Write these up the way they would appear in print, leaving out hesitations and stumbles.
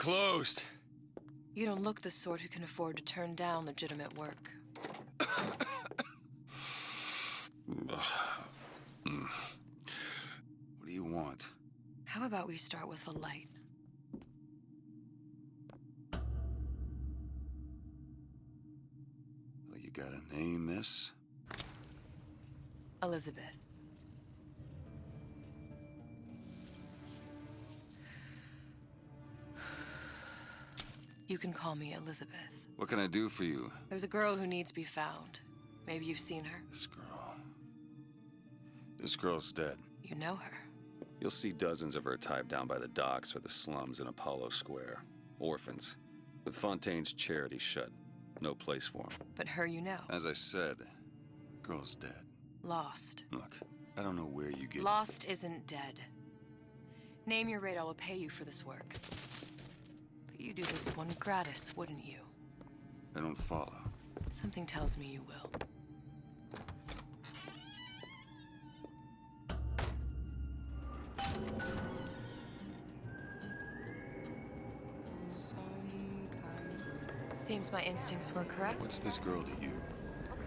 closed. You don't look the sort who can afford to turn down legitimate work. What do you want? How about we start with a light? Well, you got a name, miss? Elizabeth. You can call me Elizabeth. What can I do for you? There's a girl who needs to be found. Maybe you've seen her. This girl. This girl's dead. You know her. You'll see dozens of her tied down by the docks or the slums in Apollo Square. Orphans. With Fontaine's charity shut. No place for them. But her you know. As I said, girl's dead. Lost. Look, I don't know where you get... Lost isn't dead. Name your rate, I will pay you for this work. But you do this one gratis, wouldn't you? I don't follow. Something tells me you will. Seems my instincts were correct. What's this girl to you?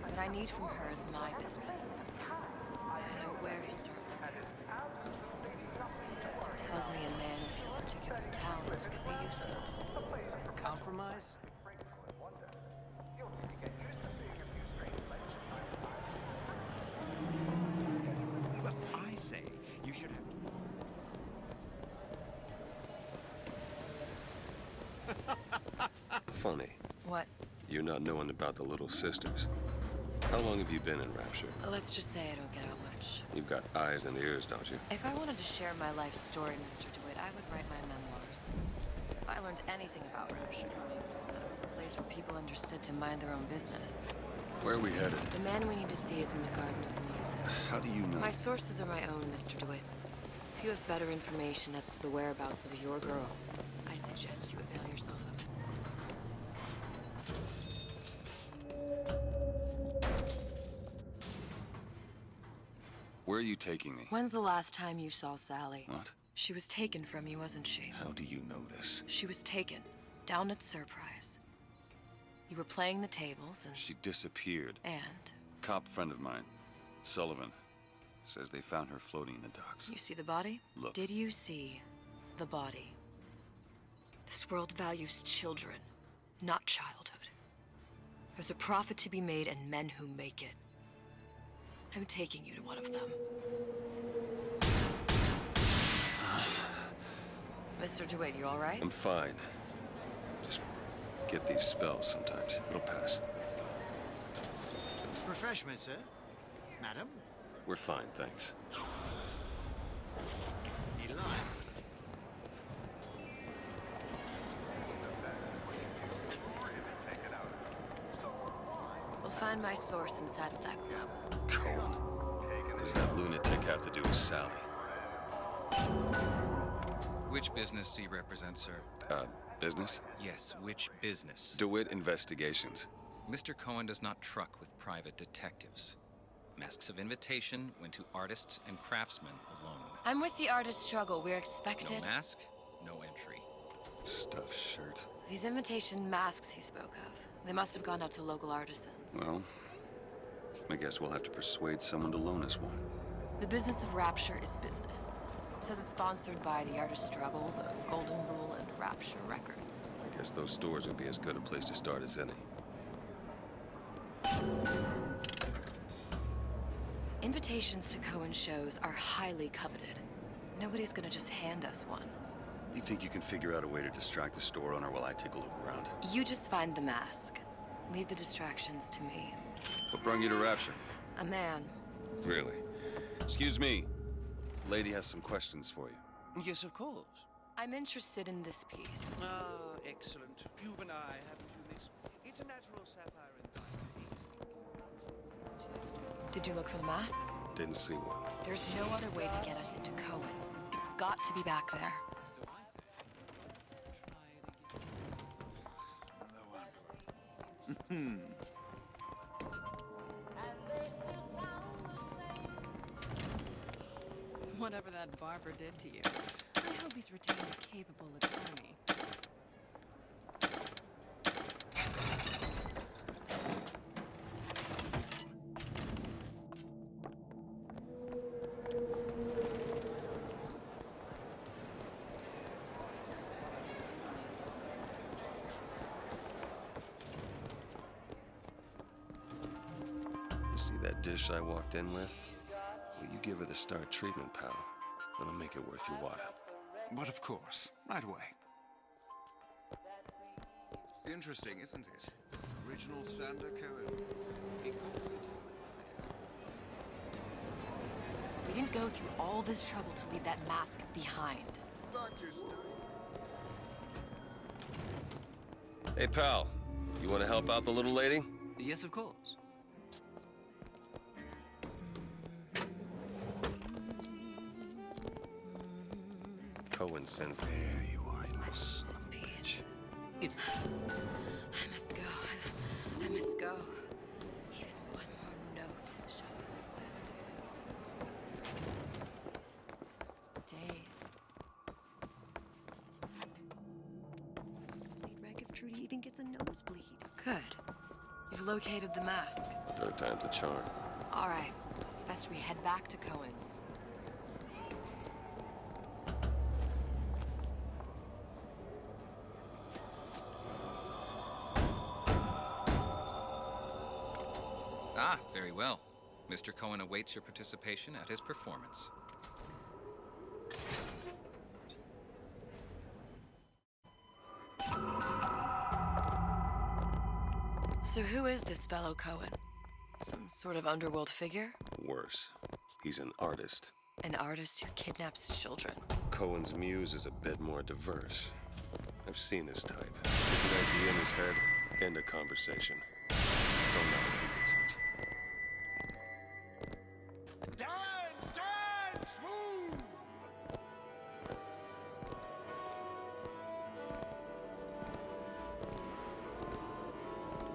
What I need from her is my business. I don't know where to start with. Something tells me a man with your particular talents could be useful. Compromise? Well, I say you should have... Funny. What? You not knowing about the Little Sisters. How long have you been in Rapture? Let's just say I don't get out much. You've got eyes and ears, don't you? If I wanted to share my life story, Mr. DeWitt, I would write my memoirs. If I learned anything about Rapture, that it was a place where people understood to mind their own business. Where are we headed? The man we need to see is in the Garden of the Muses. How do you know? My sources are my own, Mr. DeWitt. If you have better information as to the whereabouts of your girl, I suggest you avail yourself of it. Where are you taking me? When's the last time you saw Sally? What? She was taken from you, wasn't she? How do you know this? She was taken, down at Surprise. You were playing the tables and... She disappeared. And? Cop friend of mine, Sullivan, says they found her floating in the docks. You see the body? Look. Did you see the body? This world values children, not childhood. There's a profit to be made and men who make it. I'm taking you to one of them. Mr. DeWitt, you all right? I'm fine. Just get these spells sometimes. It'll pass. Refreshment, sir? Madam? We're fine, thanks. Need a line? We'll find my source inside of that club. Cohen. What does that lunatic have to do with Sally? Which business do you represent, sir? Business? Yes, which business? DeWitt Investigations. Mr. Cohen does not truck with private detectives. Masks of invitation went to artists and craftsmen alone. I'm with the artist struggle. We're No expected. mask, no entry. Stuffed shirt. These invitation masks he spoke of, they must have gone out to local artisans. Well, I guess we'll have to persuade someone to loan us one. The business of Rapture is business. It says it's sponsored by the Artist Struggle, the Golden Rule, and Rapture Records. I guess those stores would be as good a place to start as any. Invitations to Cohen shows are highly coveted. Nobody's gonna just hand us one. You think you can figure out a way to distract the store owner while I take a look around? You just find the mask. Leave the distractions to me. What brought you to Rapture? A man. Really? Excuse me. Lady has some questions for you. Yes, of course. I'm interested in this piece. Ah, excellent. You and I, haven't you, miss? It's a natural sapphire and diamond. Did you look for the mask? Didn't see one. There's no other way to get us into Cohen's. It's got to be back there. So I say, try it again. Another one. Whatever that barber did to you, I hope he's retained a capable attorney. See that dish I walked in with? Will you give her the star treatment, pal? That'll make it worth your while. But of course, right away. Interesting, isn't it? Original Sander Cohen. He calls it. We didn't go through all this trouble to leave that mask behind. Dr. Stein. Hey, pal. You want to help out the little lady? Yes, of course. Cohen sends the... There you are, you little son of a bitch. It's... I must go. I must go. Even one more note shall prove what I'm doing. Days. Lead wreck if Trudy even gets a nosebleed. Good. You've located the mask. Third time's the charm. All right. It's best we head back to Cohen's. Ah, very well. Mr. Cohen awaits your participation at his performance. So who is this fellow Cohen? Some sort of underworld figure? Worse. He's an artist. An artist who kidnaps children. Cohen's muse is a bit more diverse. I've seen his type. Gets an idea in his head, end a conversation. Don't know when he gets hurt. Dance, dance, move!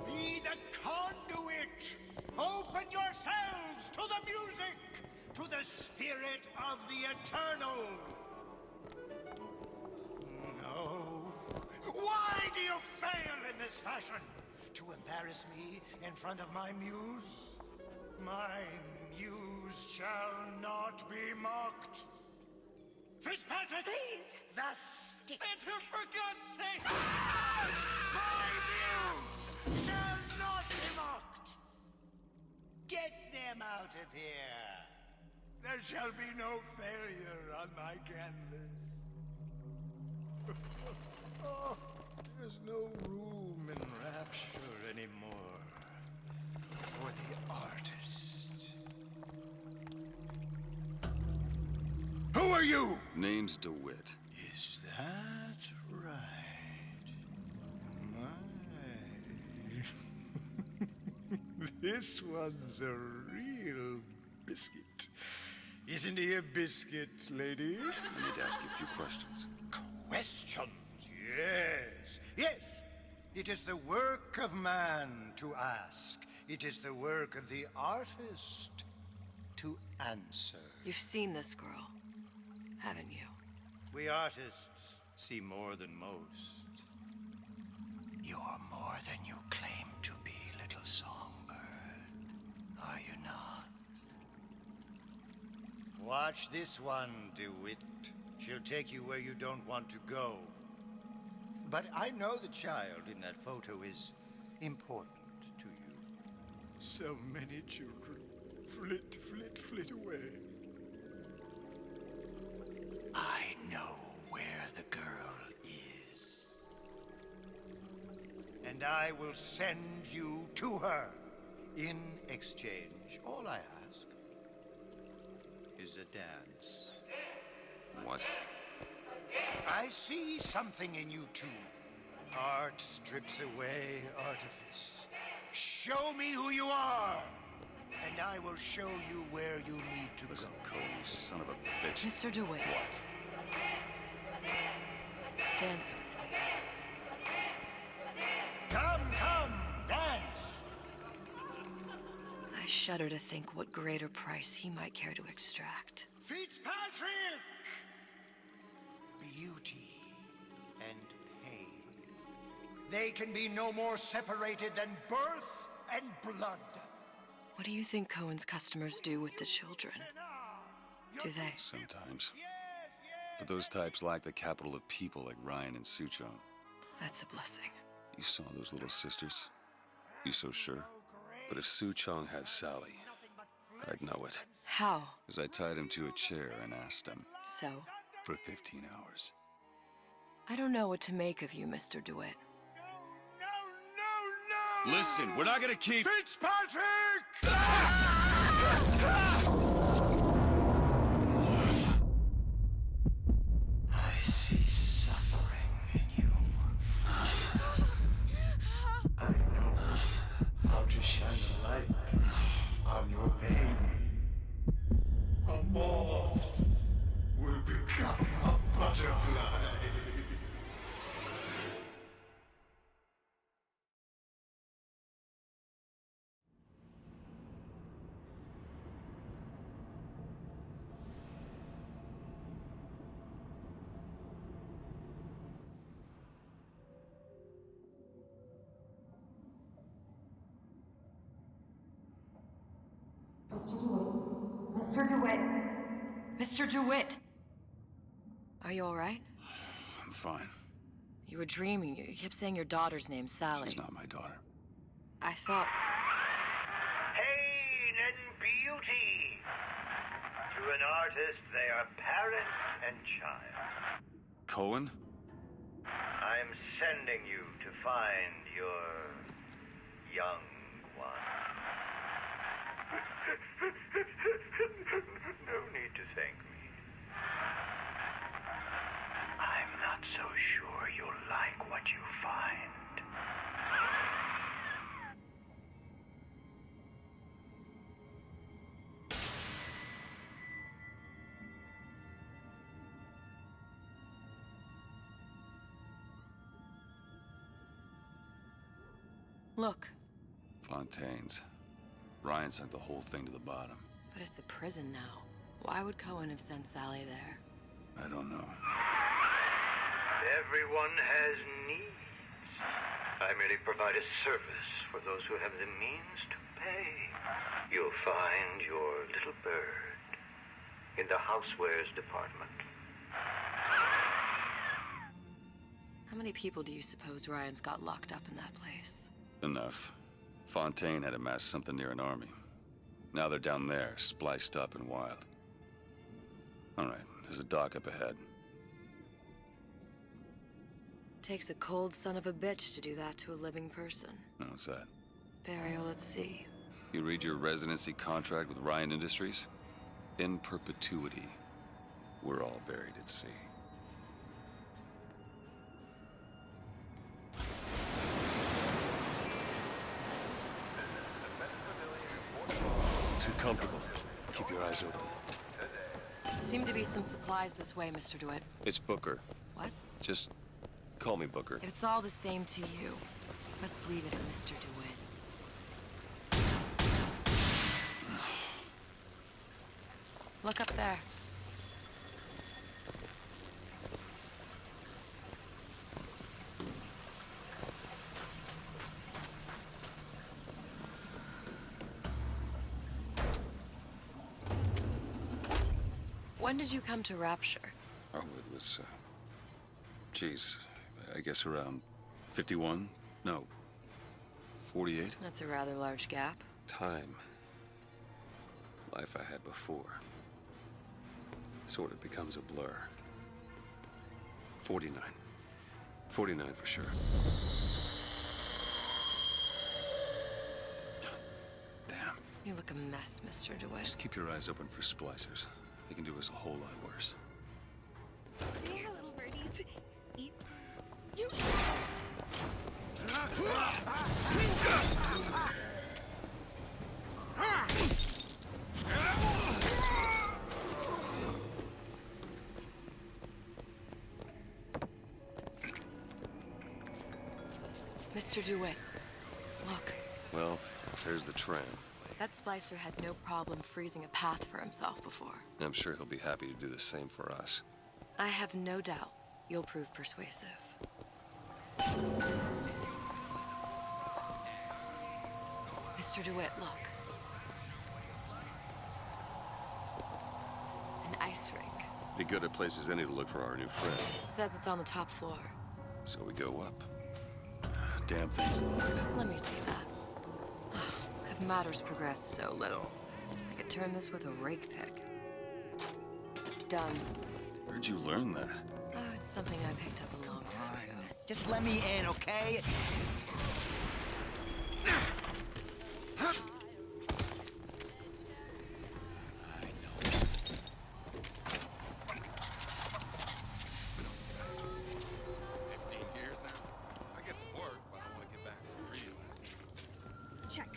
Be the conduit! Open yourselves to the music, to the spirit of the eternal! No. Why do you fail in this fashion? To embarrass me in front of my muse? My muse shall not be mocked. Fitzpatrick! Please! Thus, Fitzpatrick, for God's sake! My muse shall not be mocked! Get them out of here! There shall be no failure on my canvas. Oh, there's no room in rapture anymore for the artist. Who are you? Name's DeWitt. Is that right? My. This one's a real biscuit. Isn't he a biscuit, lady? I need to ask you a few questions. Questions, yes. Yes. It is the work of man to ask. It is the work of the artist to answer. You've seen this girl, haven't you? We artists see more than most. You're more than you claim to be, little songbird. Are you not? Watch this one, DeWitt. She'll take you where you don't want to go. But I know the child in that photo is important to you. So many children flit, flit, flit away. I know where the girl is. And I will send you to her. In exchange, all I ask is a dance. What? I see something in you two. Art strips away artifice. Show me who you are, and I will show you where you need to Listen, go. Cohen, you son of a bitch. Mr. DeWitt, What? dance with me. Come, come, dance! I shudder to think what greater price he might care to extract. Fitzpatrick! Beauty and pain. They can be no more separated than birth and blood. What do you think Cohen's customers do with the children? Do they? Sometimes. But those types lack the capital of people like Ryan and Suchong. That's a blessing. You saw those little sisters? You so sure? But if Suchong had Sally, I'd know it. How? As I tied him to a chair and asked him So? for 15 hours. I don't know what to make of you, Mr. DeWitt. No! Listen, we're not gonna keep... Fitzpatrick! I see suffering in you. I know how to shine a light on your pain. A moth will become a butterfly. Mr. DeWitt! Mr. DeWitt! Are you alright? I'm fine. You were dreaming. You kept saying your daughter's name, Sally. She's not my daughter. I thought... Pain and beauty. To an artist, they are parent and child. Cohen? I'm sending you to find your young one. No need to thank me. I'm not so sure you'll like what you find. Look, Fontaine's. Ryan sent the whole thing to the bottom. but it's a prison now. Why would Cohen have sent Sally there? I don't know. Everyone has needs. I merely provide a service for those who have the means to pay. You'll find your little bird in the housewares department. How many people do you suppose Ryan's got locked up in that place? Enough. Fontaine had amassed something near an army. Now they're down there, spliced up and wild. All right, there's a dock up ahead. Takes a cold son of a bitch to do that to a living person. Oh, what's that? Burial at sea. You read your residency contract with Ryan Industries? In perpetuity, we're all buried at sea. Too comfortable. Keep your eyes open. Seem to be some supplies this way, Mr. DeWitt. It's Booker. What? Just call me Booker. If it's all the same to you, let's leave it at Mr. DeWitt. Look up there. When did you come to Rapture? Oh, it was, geez, I guess around 51? No, 48? That's a rather large gap. Time. Life I had before. Sort of becomes a blur. 49. 49 for sure. Damn. You look a mess, Mr. DeWitt. Just keep your eyes open for splicers. They can do us a whole lot worse. There, little birdies. Eat. You Mr. DeWitt, look. Well, there's the tram. That splicer had no problem freezing a path for himself before. I'm sure he'll be happy to do the same for us. I have no doubt you'll prove persuasive. Mr. DeWitt, look. An ice rink. Be good at places any to look for our new friend. Says it's on the top floor. So we go up. Damn thing's locked. Let me see that. Have matters progressed so little? I could turn this with a rake pick. Done. Where'd you learn that? Oh, it's something I picked up a long time ago. Just let me in, okay? Check.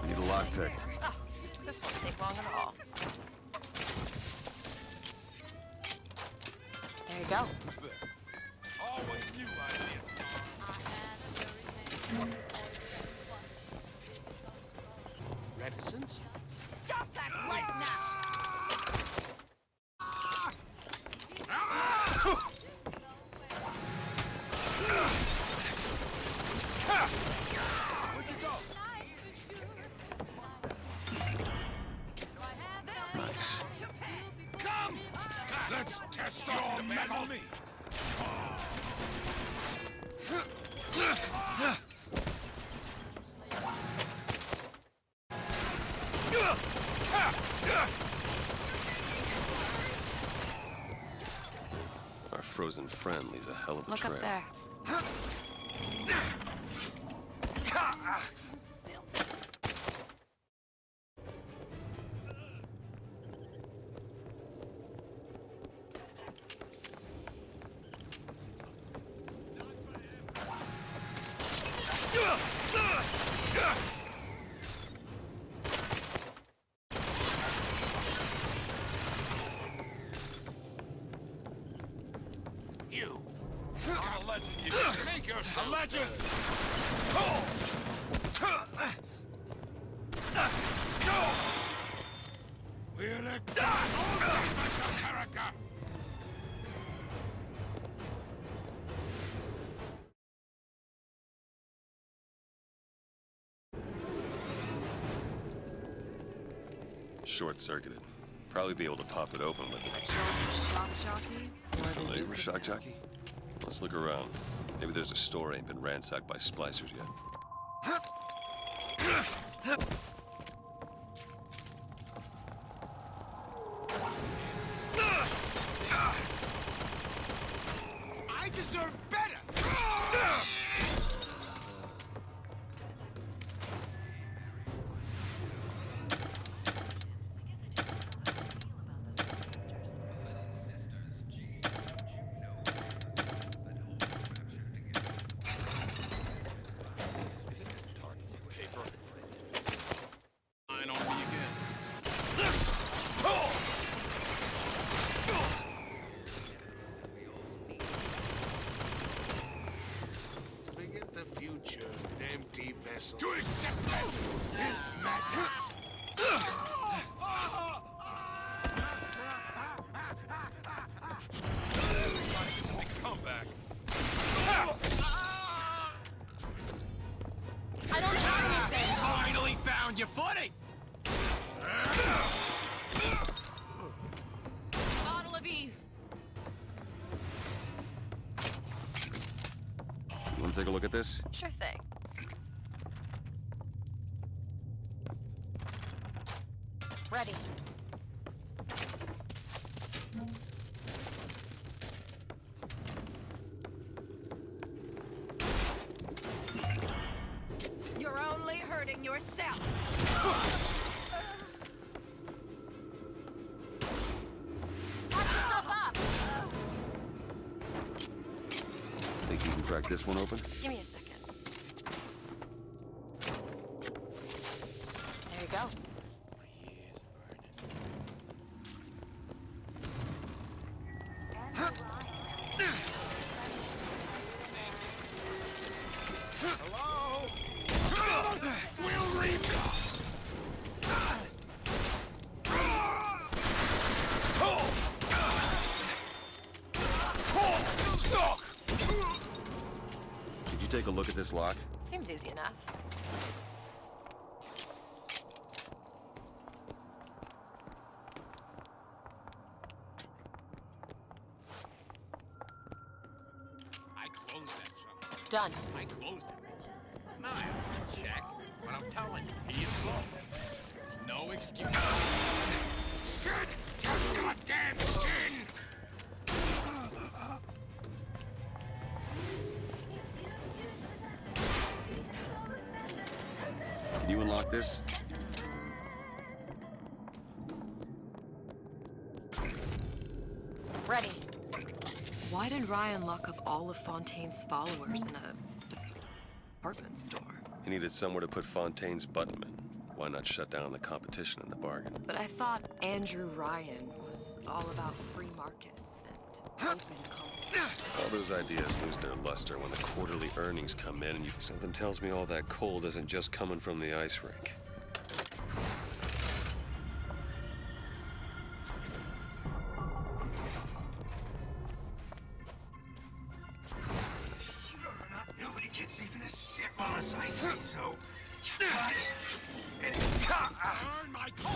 Need a lock picked. Oh, this won't take long at all. There you go. Always knew I'd be a star. Reticence? Stop that right now! Nice. Come! Let's test your metal. Me. Our frozen friend leaves a hell of a Look trail. up there. You. I'm a legend. You can make yourself a legend. We'll examine all defects of character. Short-circuited. Probably be able to pop it open with A it. shock jockey? You More than familiar Duke with could Shock know. Jockey? Let's look around. Maybe there's a store ain't been ransacked by splicers yet. I deserve better. Is it tart paper? Line on me again. To begin the future, empty vessel. To accept this is madness. Come back. I don't have anything! Finally found your footing! Bottle of Eve. You want to take a look at this? Sure thing. Ready. You're only hurting yourself. Watch yourself up. Think you can crack this one open? Give me a second. There you go. We'll reap. Did you take a look at this lock? Seems easy enough. I closed that son. Done. I closed it. Now I have to check, but I'm telling you, he is low. There's No excuse. Shit! Your goddamn skin! Can you unlock this? Ready. Why did Ryan lock up all of Fontaine's followers in a department store? He needed somewhere to put Fontaine's buttonmen. Why not shut down the competition in the bargain? But I thought Andrew Ryan was all about free markets and open competition. All those ideas lose their luster when the quarterly earnings come in and you... Something tells me all that coal isn't just coming from the ice rink. Nobody gets even a sip unless I say so. You got it. And Earn my call!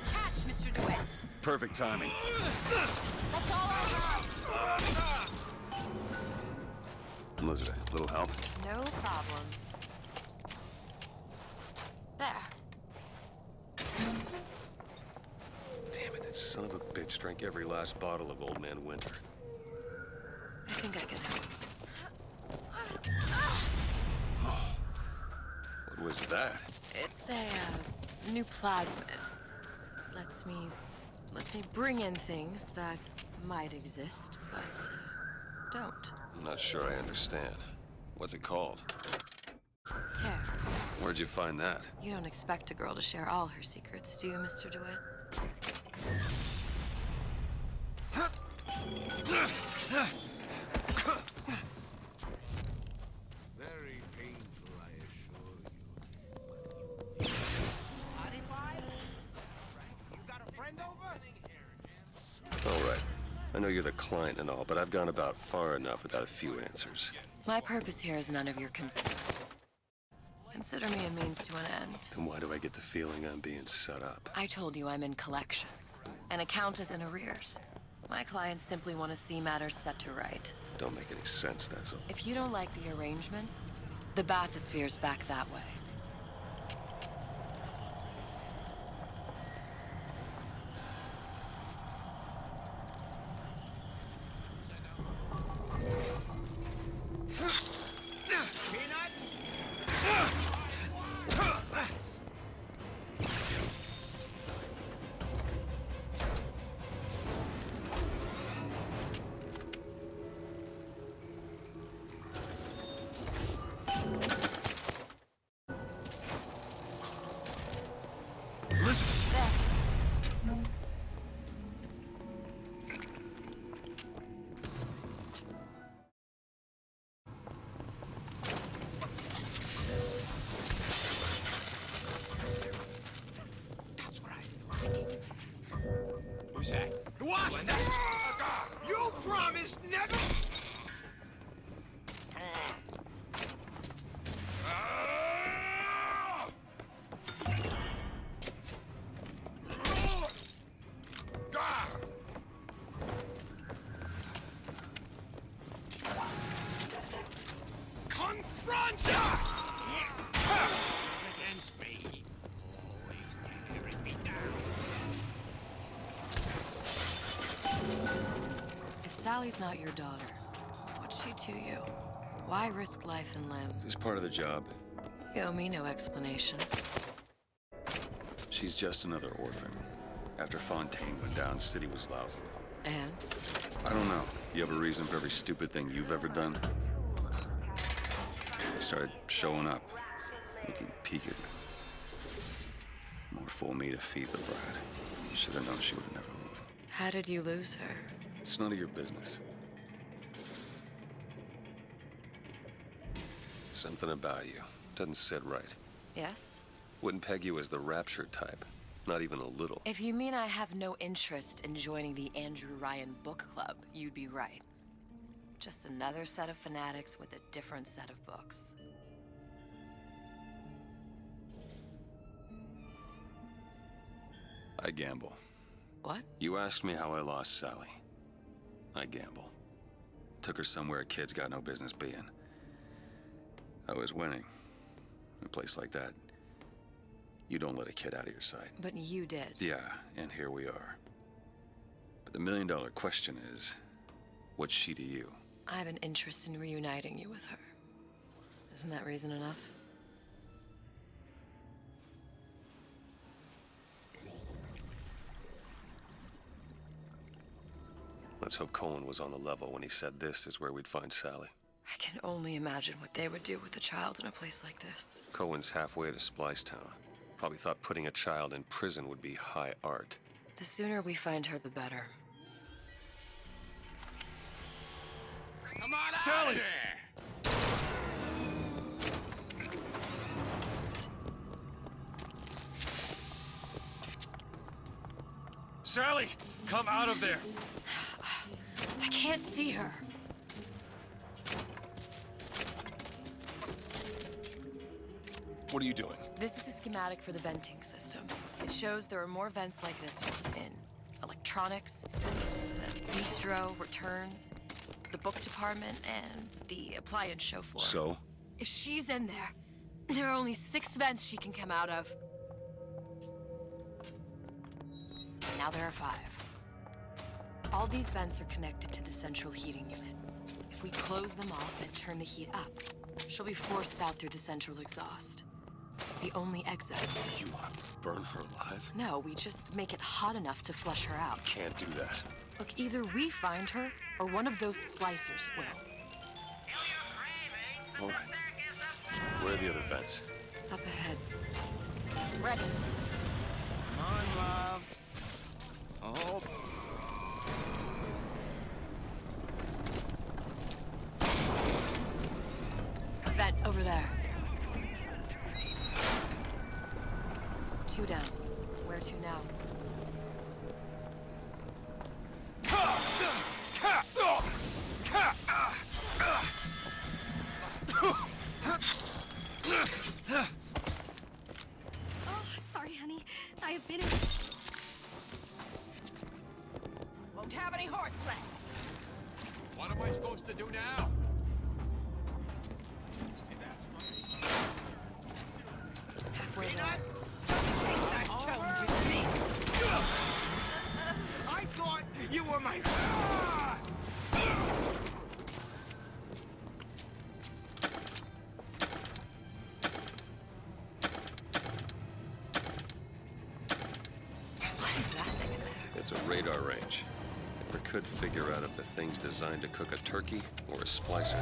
Catch, Mr. DeWitt. Perfect timing. That's all I have. Elizabeth, little help? No problem. There. Damn it, that son of a bitch drank every last bottle of Old Man Winter. I think I can help. What was that? It's a new plasmid. Lets me bring in things that might exist, but don't. I'm not sure I understand. What's it called? Tear. Where'd you find that? You don't expect a girl to share all her secrets, do you, Mr. DeWitt? Very painful, I assure you. But you got a friend over? All right. I know you're the client and all, but I've gone about far enough without a few answers. My purpose here is none of your concern. Consider me a means to an end. And why do I get the feeling I'm being set up? I told you I'm in collections. An account is in arrears. My clients simply want to see matters set to right. Don't make any sense, that's all. If you don't like the arrangement, the bathysphere's back that way. Who's that? What? You promised never... Confront against me. Always tearing me down. If Sally's not your daughter, what's she to you? Why risk life and limb? Is this part of the job? You owe me no explanation. She's just another orphan. After Fontaine went down, City was lousy with him. And? I don't know. You have a reason for every stupid thing you've ever done? He started showing up, looking peaked. More fool me to feed the bride. Should have known she would never leave. How did you lose her? It's none of your business. Something about you doesn't sit right. Yes? Wouldn't peg you as the rapture type. Not even a little. If you mean I have no interest in joining the Andrew Ryan book club, you'd be right. Just another set of fanatics with a different set of books. I gamble. What? You asked me how I lost Sally. I gamble. Took her somewhere kids got no business being. I was winning. In a place like that, you don't let a kid out of your sight. But you did. Yeah, and here we are. But the million-dollar question is, what's she to you? I have an interest in reuniting you with her. Isn't that reason enough? Let's hope Cohen was on the level when he said this is where we'd find Sally. I can only imagine what they would do with a child in a place like this. Cohen's halfway to Splicetown. Probably thought putting a child in prison would be high art. The sooner we find her, the better. Come on out Sally! of there! Sally, come out of there! I can't see her. What are you doing? This is the schematic for the venting system. It shows there are more vents like this one in electronics, the bistro, returns, the book department, and the appliance show floor. So? If she's in there are only 6 vents she can come out of. Now there are 5. All these vents are connected to the central heating unit. If we close them off and turn the heat up, she'll be forced out through the central exhaust. It's the only exit. You want to burn her alive? No, we just make it hot enough to flush her out. Can't do that. Look, either we find her, or one of those splicers will. All right. Where are the other vents? Up ahead. Ready. Come on, love. Oh. Vent over there. 2 down. Where to now? Oh, sorry, honey. I have been in... Won't have any horseplay. What am I supposed to do now? Halfway there. Take that tone with me. I thought you were my... What is that thing in there? It's a radar range. It could figure out if the thing's designed to cook a turkey or a splicer.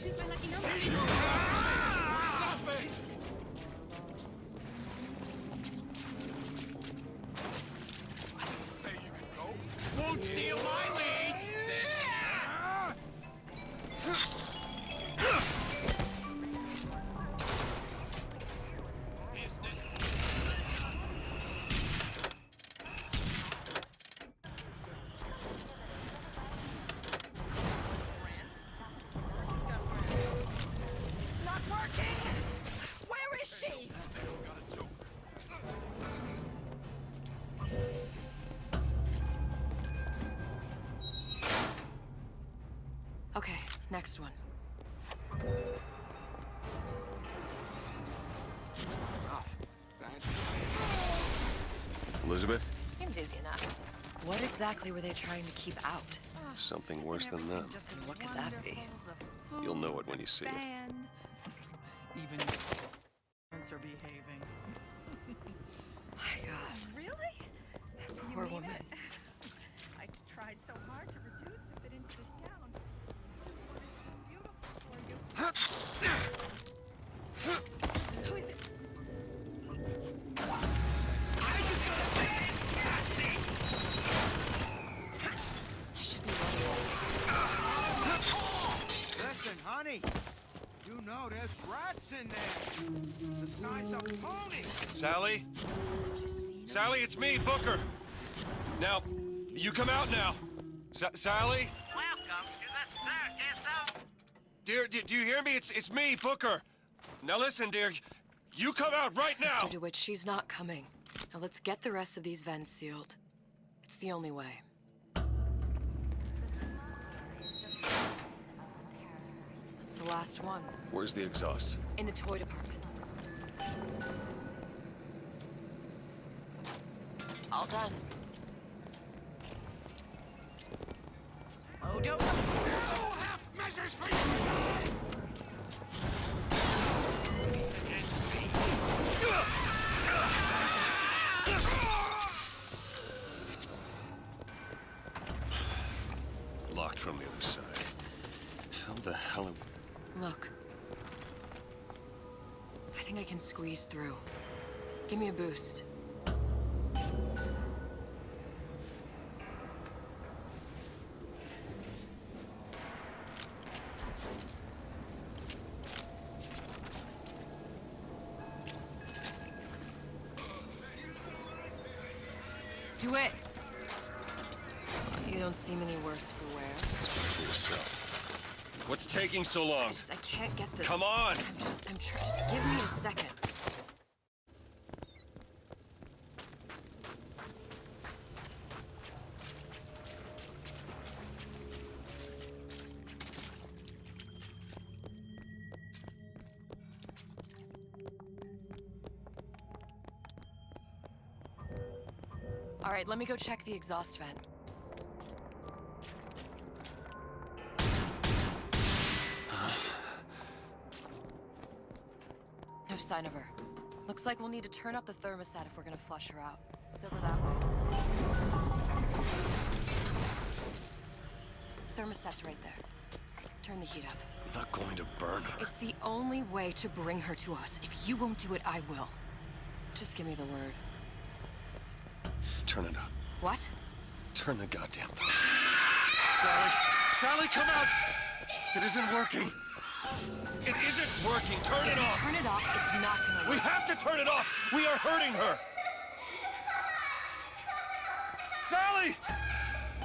Choose my lucky number. Say you can go. Won't steal my leads. It's not working. Where is she? Okay, next one. Rough. Elizabeth? Seems easy enough. What exactly were they trying to keep out? Something worse than them. And what could that be? You'll know it when you see it. Even parents are behaving. My God, Really? that You poor mean woman. it? I tried so hard to reduce to fit into this gown. I just wanted to look beautiful for you. Who is it? I should be ready. Listen, honey. You know there's rats in there. The size of ponies. Sally? Sally, it's me, Booker. Now, you come out now. Sally? Welcome to the circus of... Dear, do you hear me? It's me, Booker. Now listen, dear. You come out right now. Mr. DeWitt, she's not coming. Now let's get the rest of these vents sealed. It's the only way. That's the last one. Where's the exhaust? In the toy department. All done. Oh, don't... No half measures for you! Locked from the other side. How the hell am... Look. I think I can squeeze through. Give me a boost. Do it! You don't seem any worse for wear. Speak for yourself. What's taking so long? I can't get the... Come on! I'm trying. Just give me a second. All right, let me go check the exhaust vent. No sign of her. Looks like we'll need to turn up the thermostat if we're gonna flush her out. It's over that way. Thermostat's right there. Turn the heat up. I'm not going to burn her. It's the only way to bring her to us. If you won't do it, I will. Just give me the word. Turn it up. What? Turn the goddamn thermostat. Sally! Sally, come out! It isn't working. It isn't working. Turn it off. Turn it off, it's not gonna work. We have to turn it off. We are hurting her. Sally!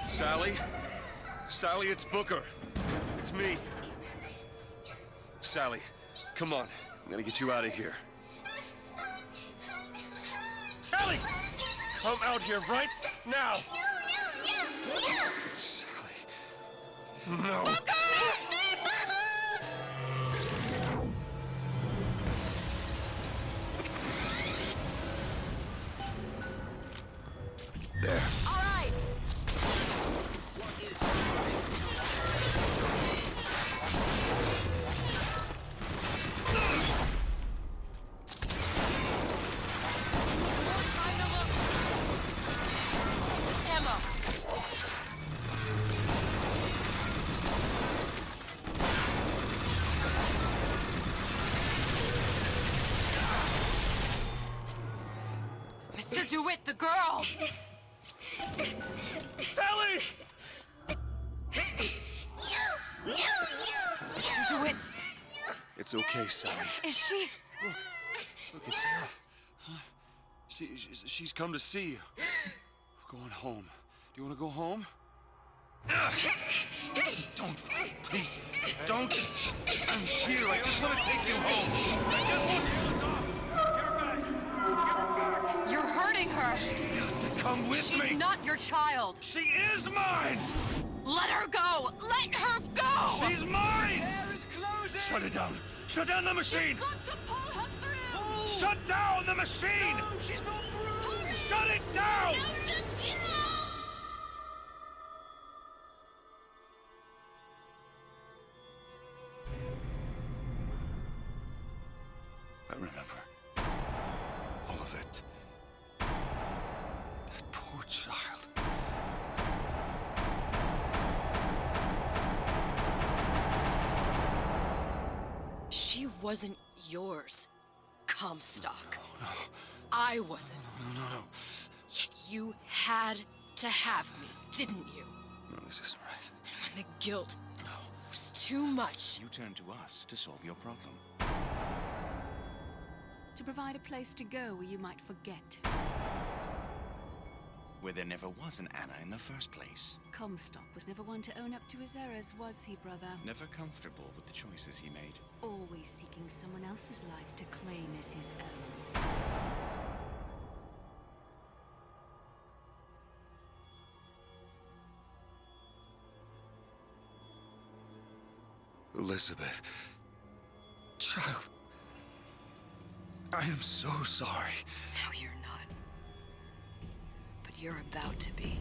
Sally? Sally, it's Booker. It's me. Sally, come on. I'm gonna get you out of here. Sally! Come out here right now! Sally. No. Booker! There. All right! Time to look. Ammo. Mr. DeWitt, the girl! Sally! Mr. DeWitt, It's okay, Sally. is she? Look, it's her. She's come to see you. We're going home. Do you want to go home? Don't, please, don't. I'm here. I just want to take you home. I just want to. Get her back! Get her back! You're hurting her. She's got to come with She's me. not your child. She is mine. Let her go. Let her go. She's mine. Air is closing! Shut it down. Shut down the machine. Got to pull her through. Pull! Shut down the machine. No, she's not through! Shut it down. I remember all of it. That poor child. She wasn't yours, Comstock. No, I wasn't. no. Yet you had to have me, didn't you? No, this isn't right. And when the guilt No. was too much, You turn to us to solve your problem. To provide a place to go where you might forget. Where there never was an Anna in the first place. Comstock was never one to own up to his errors, was he, brother? Never comfortable with the choices he made. Always seeking someone else's life to claim as his own. Elizabeth. Child. I am so sorry. No, you're not. But you're about to be.